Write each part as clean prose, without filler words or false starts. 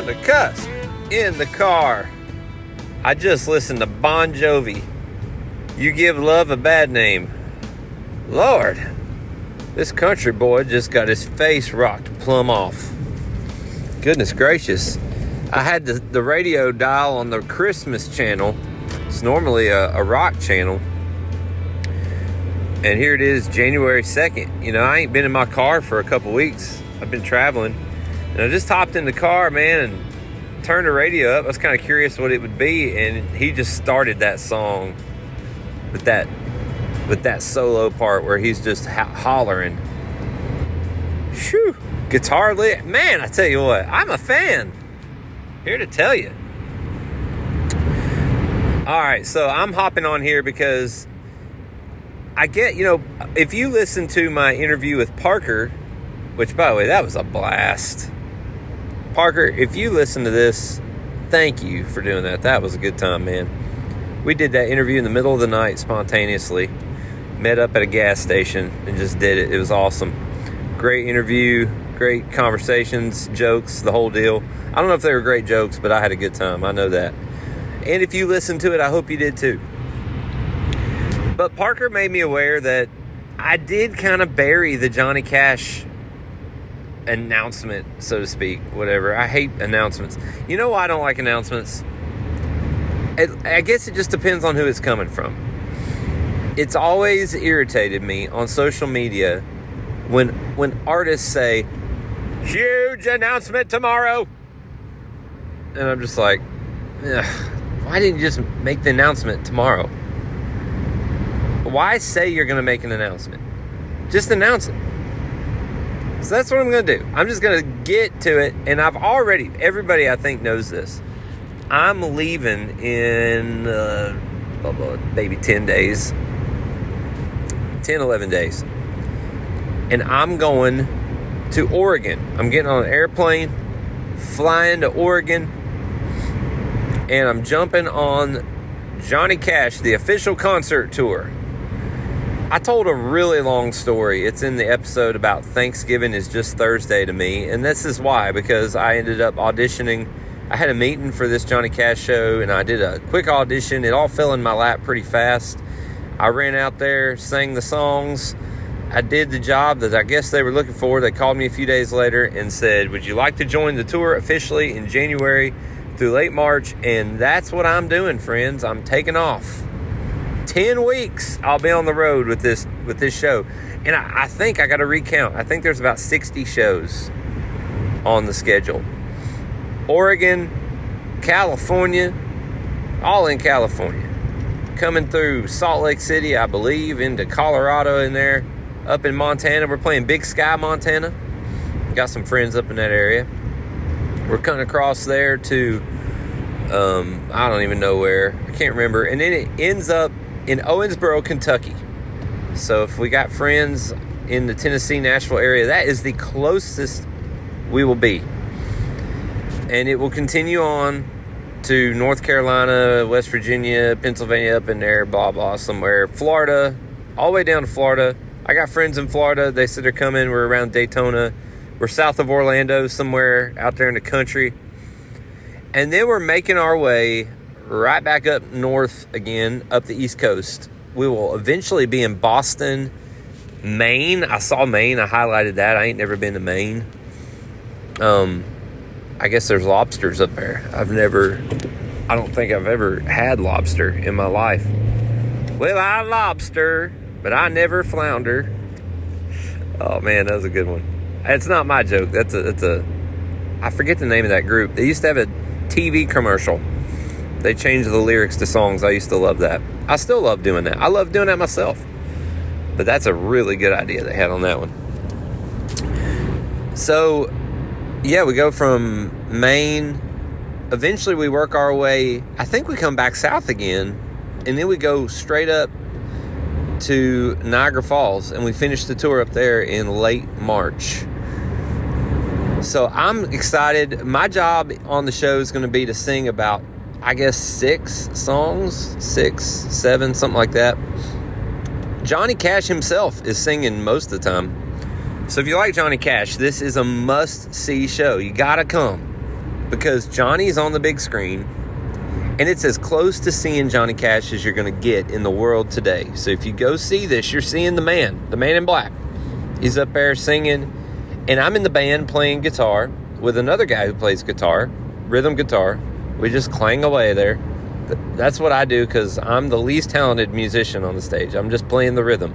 the cusp, in the car. I just listened to Bon Jovi. You Give Love a Bad Name. Lord, this country boy just got his face rocked plumb off. Goodness gracious. I had the radio dial on the Christmas channel. It's normally a rock channel. And here it is, January 2nd. You know, I ain't been in my car for a couple weeks. I've been traveling. And I just hopped in the car, man, and turned the radio up. I was kind of curious what it would be. And he just started that song with that solo part where he's just hollering. Shoo! Guitar lit. Man, I tell you what, I'm a fan. Here to tell you. All right, so I'm hopping on here because I get, if you listen to my interview with Parker, which, by the way, that was a blast. Parker, if you listen to this, thank you for doing that. That was a good time, man. We did that interview in the middle of the night spontaneously. Met up at a gas station and just did it. It was awesome. Great interview, great conversations, jokes, the whole deal. I don't know if they were great jokes, but I had a good time. I know that. And if you listened to it, I hope you did too. But Parker made me aware that I did kind of bury the Johnny Cash announcement, so to speak, whatever. I hate announcements. You know why I don't like announcements? I guess it just depends on who it's coming from. It's always irritated me on social media when artists say, huge announcement tomorrow. And I'm just like, why didn't you just make the announcement tomorrow? Why say you're going to make an announcement? Just announce it. So that's what I'm going to do. I'm just going to get to it. And everybody I think knows this. I'm leaving in maybe 10 days. 10, 11 days. And I'm going to Oregon. I'm getting on an airplane, flying to Oregon. And I'm jumping on Johnny Cash, the official concert tour. I told a really long story. It's in the episode about Thanksgiving is just Thursday to me. And this is why, because I ended up auditioning. I had a meeting for this Johnny Cash show, and I did a quick audition. It all fell in my lap pretty fast. I ran out there, sang the songs. I did the job that I guess they were looking for. They called me a few days later and said, would you like to join the tour officially in January through late March? And that's what I'm doing, friends. I'm taking off. 10 weeks I'll be on the road with this show. And I think I got to recount. I think there's about 60 shows on the schedule. Oregon, California, all in California. Coming through Salt Lake City, I believe, into Colorado in there. Up in Montana, we're playing Big Sky, Montana. Got some friends up in that area. We're cutting across there to, I don't even know where. I can't remember. And then it ends up in Owensboro, Kentucky. So if we got friends in the Tennessee, Nashville area, that is the closest we will be. And it will continue on to North Carolina, West Virginia, Pennsylvania, up in there, blah, blah, somewhere. Florida, all the way down to Florida. I got friends in Florida. They said they're coming. We're around Daytona. We're south of Orlando, somewhere out there in the country. And then we're making our way right back up north again, up the East Coast. We will eventually be in Boston, Maine. I saw Maine. I highlighted that. I ain't never been to Maine. I guess there's lobsters up there. I don't think I've ever had lobster in my life. Well, I lobster, but I never flounder. Oh man, that was a good one. It's not my joke. That's a I forget the name of that group. They used to have a TV commercial. They changed the lyrics to songs. I used to love that. I still love doing that. I love doing that myself. But that's a really good idea they had on that one. So, yeah, we go from Maine. Eventually we work our way. I think we come back south again. And then we go straight up to Niagara Falls. And we finish the tour up there in late March. So I'm excited. My job on the show is going to be to sing about, I guess, 6 songs, 6, 7, something like that. Johnny Cash himself is singing most of the time. So if you like Johnny Cash, this is a must-see show. You gotta come. because Johnny's on the big screen, and it's as close to seeing Johnny Cash as you're going to get in the world today. So if you go see this, you're seeing the man in black. He's up there singing, and I'm in the band playing guitar with another guy who plays guitar, rhythm guitar. We just clang away there. That's what I do because I'm the least talented musician on the stage. I'm just playing the rhythm.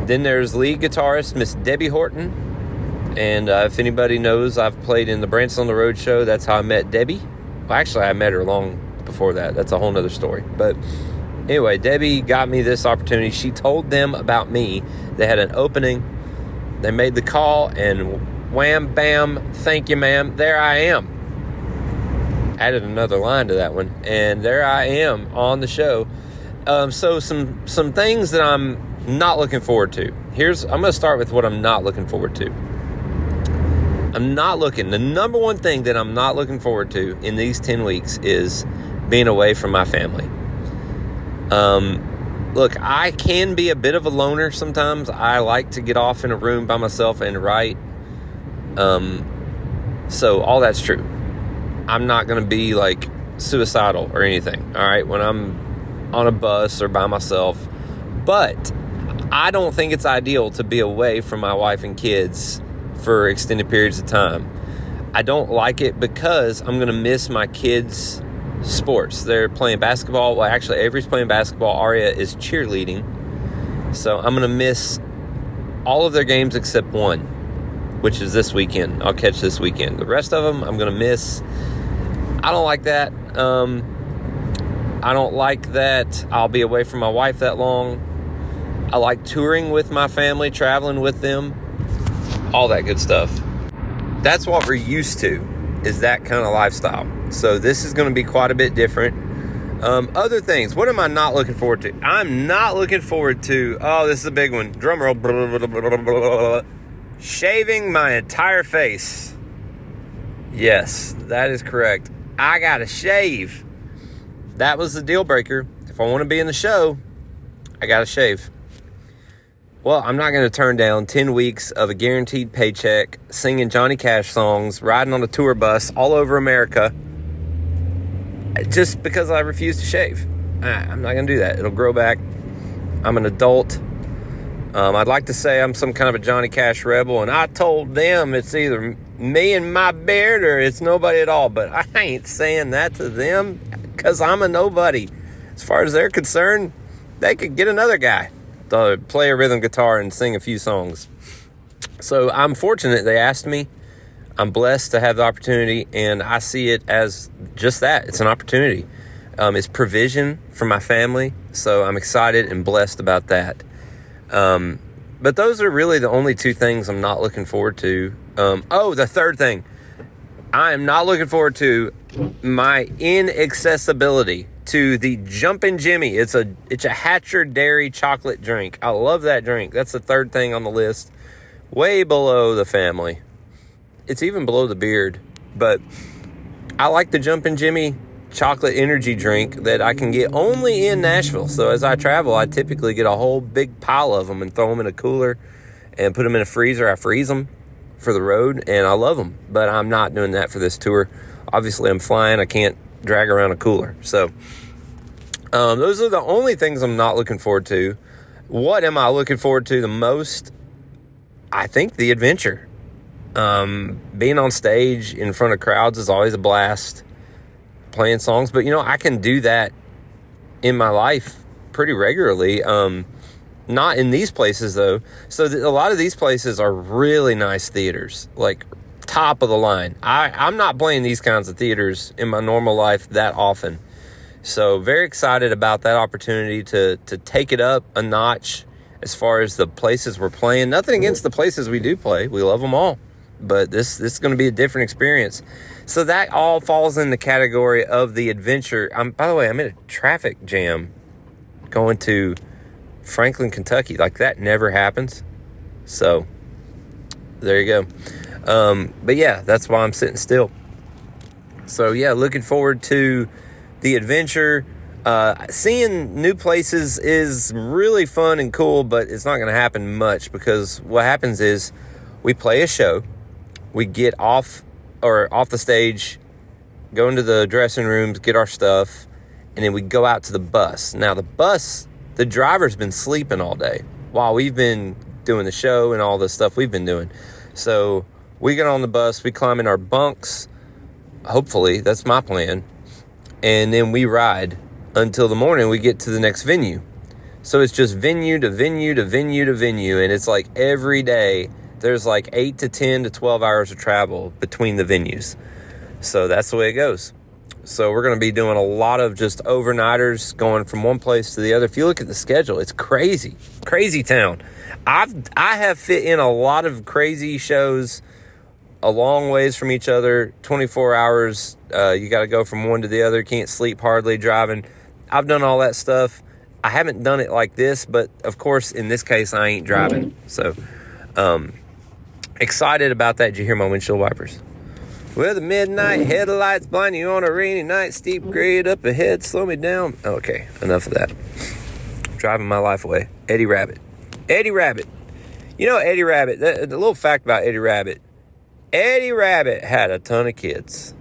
Then there's lead guitarist Miss Debbie Horton. And if anybody knows, I've played in the Branson on the Road show. That's how I met Debbie. Well, actually, I met her long before that. That's a whole nother story. But anyway, Debbie got me this opportunity. She told them about me. They had an opening. They made the call, and wham, bam, thank you, ma'am. There I am. Added another line to that one, and there I am on the show. So some things that I'm not looking forward to. I'm going to start with what I'm not looking forward to. The number one thing that I'm not looking forward to in these 10 weeks is being away from my family. Look, I can be a bit of a loner sometimes. I like to get off in a room by myself and write. So all that's true. I'm not going to be like suicidal or anything, all right, when I'm on a bus or by myself. But I don't think it's ideal to be away from my wife and kids for extended periods of time. I don't like it because I'm going to miss my kids' sports. They're playing basketball. Well, actually, Avery's playing basketball. Aria is cheerleading. So I'm going to miss all of their games except one, which is this weekend. I'll catch this weekend. The rest of them, I'm going to miss. I don't like that. I don't like that I'll be away from my wife that long. I like touring with my family, traveling with them, all that good stuff. That's what we're used to, is that kind of lifestyle. So this is going to be quite a bit different. Other things, what am I not looking forward to? I'm not looking forward to, this is a big one, drum roll, shaving my entire face. Yes, that is correct. I gotta shave. That was the deal breaker. If I want to be in the show, I gotta shave. Well, I'm not going to turn down 10 weeks of a guaranteed paycheck, singing Johnny Cash songs, riding on a tour bus all over America, just because I refuse to shave. I'm not going to do that. It'll grow back. I'm an adult. I'd like to say I'm some kind of a Johnny Cash rebel, and I told them it's either me and my beard or it's nobody at all, but I ain't saying that to them because I'm a nobody. As far as they're concerned, they could get another guy to play a rhythm guitar and sing a few songs. So I'm fortunate they asked me. I'm blessed to have the opportunity, and I see it as just that. It's an opportunity. It's provision for my family, so I'm excited and blessed about that. But those are really the only two things I'm not looking forward to. The third thing. I am not looking forward to my inaccessibility to the Jumpin' Jimmy. It's a Hatcher Dairy chocolate drink. I love that drink. That's the third thing on the list. Way below the family. It's even below the beard. But I like the Jumpin' Jimmy chocolate energy drink that I can get only in Nashville. So as I travel, I typically get a whole big pile of them and throw them in a cooler and put them in a freezer. I freeze them for the road, and I love them. But I'm not doing that for this tour. Obviously, I'm flying. I can't drag around a cooler. So those are the only things I'm not looking forward to. What am I looking forward to the most? I think the adventure. Being on stage in front of crowds is always a blast. Playing songs, but I can do that in my life pretty regularly. Not in these places though. So a lot of these places are really nice theaters, like top of the line. I'm not playing these kinds of theaters in my normal life that often. So very excited about that opportunity to take it up a notch as far as the places we're playing. Nothing against the places we do play. We love them all. But this is going to be a different experience. So that all falls in the category of the adventure. By the way, I'm in a traffic jam going to Franklin, Kentucky. Like, that never happens. So there you go. But yeah, that's why I'm sitting still. So yeah, looking forward to the adventure. Seeing new places is really fun and cool, but it's not going to happen much because what happens is we play a show. We get off or off the stage, go into the dressing rooms, get our stuff, and then we go out to the bus. Now, the driver's been sleeping all day while we've been doing the show and all the stuff we've been doing. So we get on the bus, we climb in our bunks, hopefully, that's my plan, and then we ride until the morning we get to the next venue. So it's just venue to venue to venue to venue, and it's like every day there's like 8 to 10 to 12 hours of travel between the venues. So that's the way it goes. So we're going to be doing a lot of just overnighters, going from one place to the other. If you look at the schedule, it's crazy town. I have fit in a lot of crazy shows a long ways from each other, 24 hours. You got to go from one to the other. Can't sleep hardly driving. I've done all that stuff. I haven't done it like this, but of course, in this case, I ain't driving. So, excited about that. Did you hear my windshield wipers? Well, the midnight headlights blind you on a rainy night. Steep grade up ahead, slow me down. Okay, enough of that. Driving my life away. Eddie Rabbitt. You know Eddie Rabbitt, the little fact about Eddie Rabbitt. Eddie Rabbitt had a ton of kids.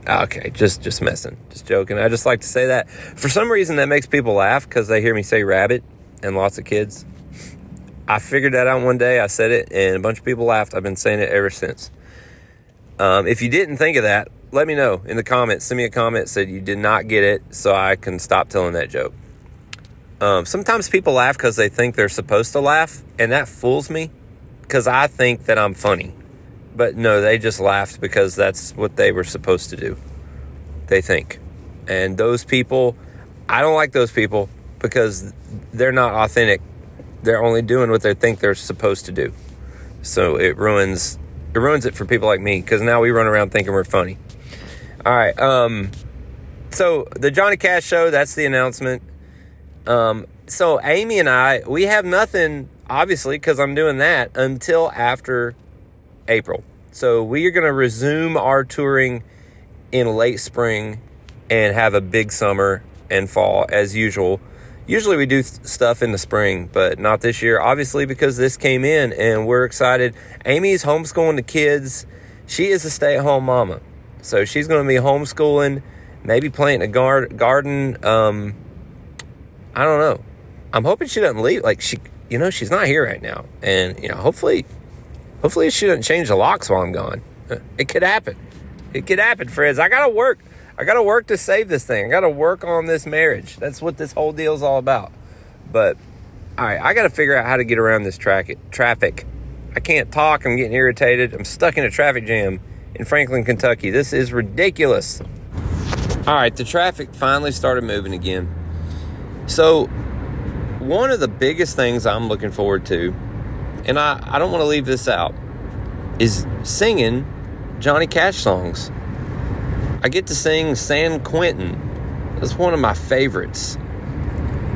Okay, just messing. Just joking. I just like to say that. For some reason, that makes people laugh because they hear me say rabbit and lots of kids. I figured that out one day. I said it, and a bunch of people laughed. I've been saying it ever since. If you didn't think of that, let me know in the comments. Send me a comment, said you did not get it, so I can stop telling that joke. Sometimes people laugh because they think they're supposed to laugh, and that fools me because I think that I'm funny. But no, they just laughed because that's what they were supposed to do, they think. And those people, I don't like those people because they're not authentic. They're only doing what they think they're supposed to do. So it ruins it for people like me because now we run around thinking we're funny. All right. So the Johnny Cash show, that's the announcement. So Amy and I, we have nothing, obviously, because I'm doing that until after April. So we are going to resume our touring in late spring and have a big summer and fall as usual. Usually we do stuff in the spring, but not this year, obviously, because this came in and we're excited. Amy's homeschooling the kids. She is a stay-at-home mama. So she's going to be homeschooling, maybe planting a garden. I don't know. I'm hoping she doesn't leave. Like, she's not here right now. And, hopefully she doesn't change the locks while I'm gone. It could happen. It could happen, friends. I got to work. I got to work to save this thing. I got to work on this marriage. That's what this whole deal is all about. But, all right, I got to figure out how to get around this traffic. I can't talk. I'm getting irritated. I'm stuck in a traffic jam in Franklin, Kentucky. This is ridiculous. All right, the traffic finally started moving again. So, one of the biggest things I'm looking forward to, and I don't want to leave this out, is singing Johnny Cash songs. I get to sing San Quentin. That's one of my favorites.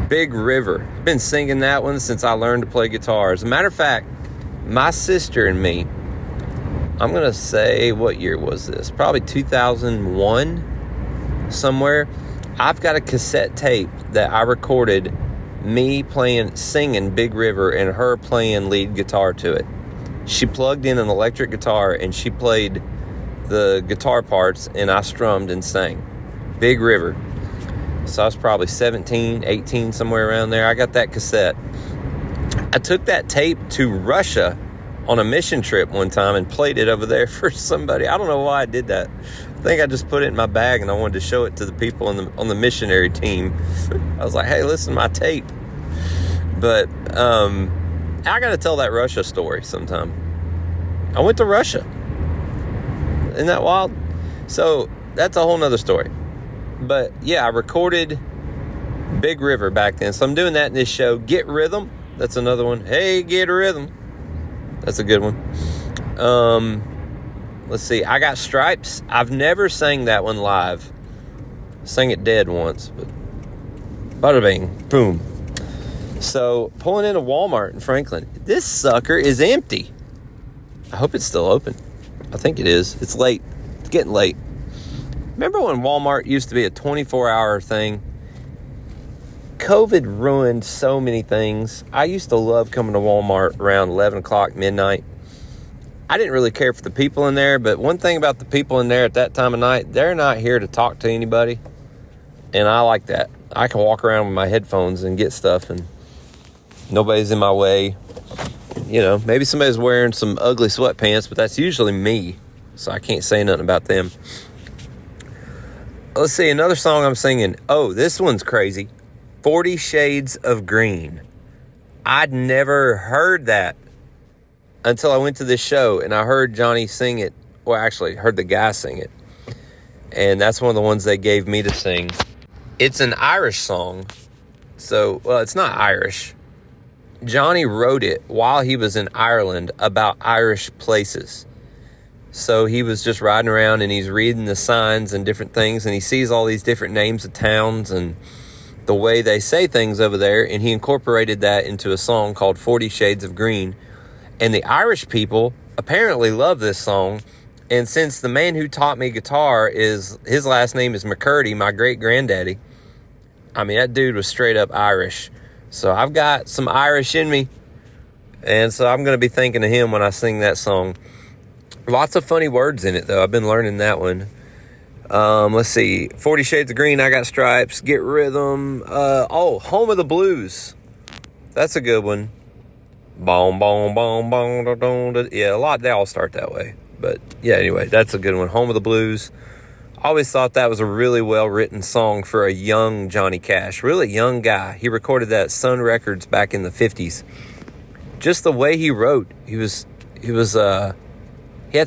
Big River. I've been singing that one since I learned to play guitar. As a matter of fact, my sister and me, I'm going to say, what year was this? Probably 2001, somewhere. I've got a cassette tape that I recorded me singing Big River and her playing lead guitar to it. She plugged in an electric guitar and she played the guitar parts and I strummed and sang Big River. So I was probably 17, 18, somewhere around there. I got that cassette. I took that tape to Russia on a mission trip one time and played it over there for somebody. I don't know why I did that. I think I just put it in my bag and I wanted to show it to the people on the missionary team. I was like, hey, listen to my tape. But I got to tell that Russia story sometime. I went to Russia. Isn't that wild? So that's a whole nother story. But yeah, I recorded Big River back then. So I'm doing that in this show. Get Rhythm. That's another one. Hey, Get Rhythm. That's a good one. Let's see. I Got Stripes. I've never sang that one live. Sang it dead once. But bada bing. Boom. So pulling into Walmart in Franklin. This sucker is empty. I hope it's still open. I think it is. It's late. It's getting late. Remember when Walmart used to be a 24-hour thing? COVID ruined so many things. I used to love coming to Walmart around 11 o'clock, midnight. I didn't really care for the people in there, but one thing about the people in there at that time of night, they're not here to talk to anybody, and I like that. I can walk around with my headphones and get stuff, and nobody's in my way. You know, maybe somebody's wearing some ugly sweatpants, but that's usually me, so I can't say nothing about them. Let's see, another song I'm singing. Oh, this one's crazy. 40 Shades of Green. I'd never heard that until I went to this show, and I heard Johnny sing it. Well, actually, heard the guy sing it. And that's one of the ones they gave me to sing. It's an Irish song. So, well, it's not Irish. Johnny wrote it while he was in Ireland about Irish places. So he was just riding around and he's reading the signs and different things, and he sees all these different names of towns and the way they say things over there, and he incorporated that into a song called 40 Shades of Green. And the Irish people apparently love this song. And since the man who taught me guitar his last name is McCurdy, my great-granddaddy, I mean, that dude was straight up Irish. So I've got some Irish in me. And so I'm going to be thinking of him when I sing that song. Lots of funny words in it, though. I've been learning that one. Let's see. 40 Shades of Green, I Got Stripes, Get Rhythm. Home of the Blues. That's a good one. Boom, boom, boom, boom, da, da, da. Yeah, a lot, they all start that way. But yeah, anyway, that's a good one. Home of the Blues. I always thought that was a really well-written song for a young Johnny Cash. Really young guy. He recorded that at Sun Records back in the 50s. Just the way he wrote, he had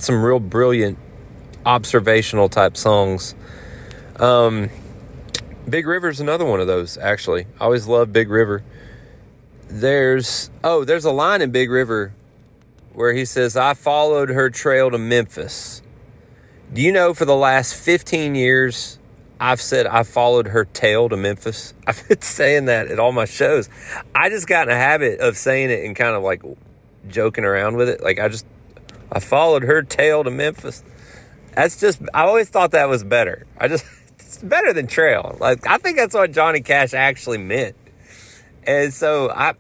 some real brilliant observational type songs. Big River's another one of those, actually. I always loved Big River. There's a line in Big River where he says, I followed her trail to Memphis. Do you know for the last 15 years, I've said I followed her tail to Memphis? I've been saying that at all my shows. I just got in a habit of saying it and kind of like joking around with it. Like I followed her tail to Memphis. I always thought that was better. It's better than trail. Like, I think that's what Johnny Cash actually meant. And so I've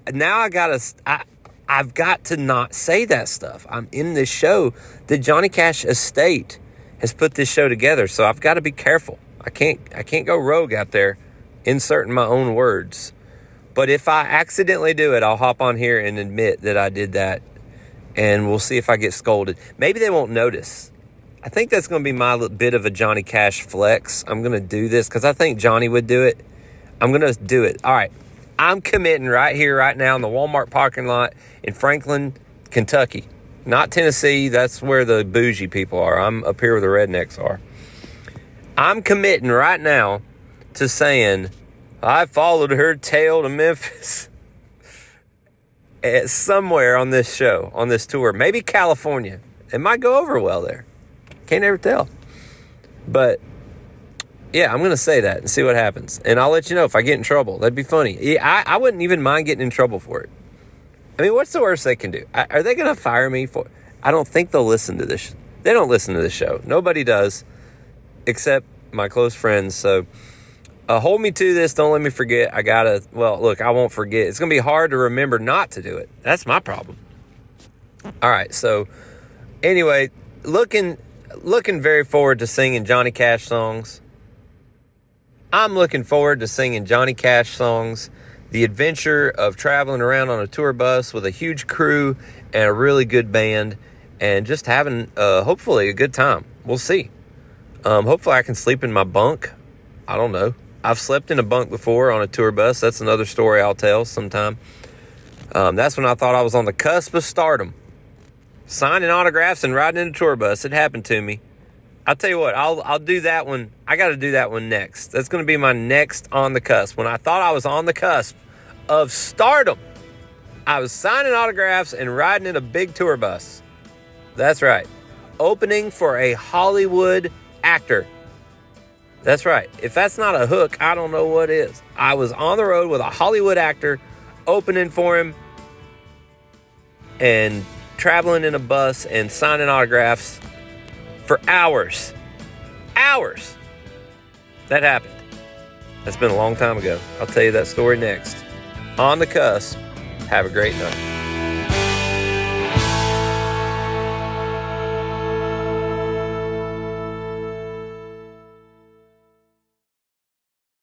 got to not say that stuff. I'm in this show. The Johnny Cash estate has put this show together, so I've got to be careful. I can't go rogue out there inserting my own words. But if I accidentally do it, I'll hop on here and admit that I did that, and we'll see if I get scolded. Maybe they won't notice. I think that's going to be my bit of a Johnny Cash flex. I'm going to do this because I think Johnny would do it. I'm going to do it. All right. I'm committing right here, right now in the Walmart parking lot in Franklin, Kentucky. Not Tennessee. That's where the bougie people are. I'm up here where the rednecks are. I'm committing right now to saying, I followed her tail to Memphis. Somewhere on this show, on this tour. Maybe California. It might go over well there. Can't ever tell. But yeah, I'm going to say that and see what happens. And I'll let you know if I get in trouble. That'd be funny. Yeah, I wouldn't even mind getting in trouble for it. I mean, what's the worst they can do? Are they going to fire me for it? I don't think they'll listen to this. They don't listen to this show. Nobody does, except my close friends. So hold me to this. Don't let me forget. Look, I won't forget. It's going to be hard to remember not to do it. That's my problem. All right. So anyway, looking very forward to singing Johnny Cash songs. I'm looking forward to singing Johnny Cash songs, the adventure of traveling around on a tour bus with a huge crew and a really good band, and just having, hopefully, a good time. We'll see. Hopefully I can sleep in my bunk. I don't know. I've slept in a bunk before on a tour bus. That's another story I'll tell sometime. That's when I thought I was on the cusp of stardom. Signing autographs and riding in a tour bus. It happened to me. I'll tell you what, I'll do that one. I got to do that one next. That's going to be my next on the cusp. When I thought I was on the cusp of stardom, I was signing autographs and riding in a big tour bus. That's right. Opening for a Hollywood actor. That's right. If that's not a hook, I don't know what is. I was on the road with a Hollywood actor, opening for him, and traveling in a bus and signing autographs for hours. Hours. That happened. That's been a long time ago. I'll tell you that story next. On the Cusp. Have a great night.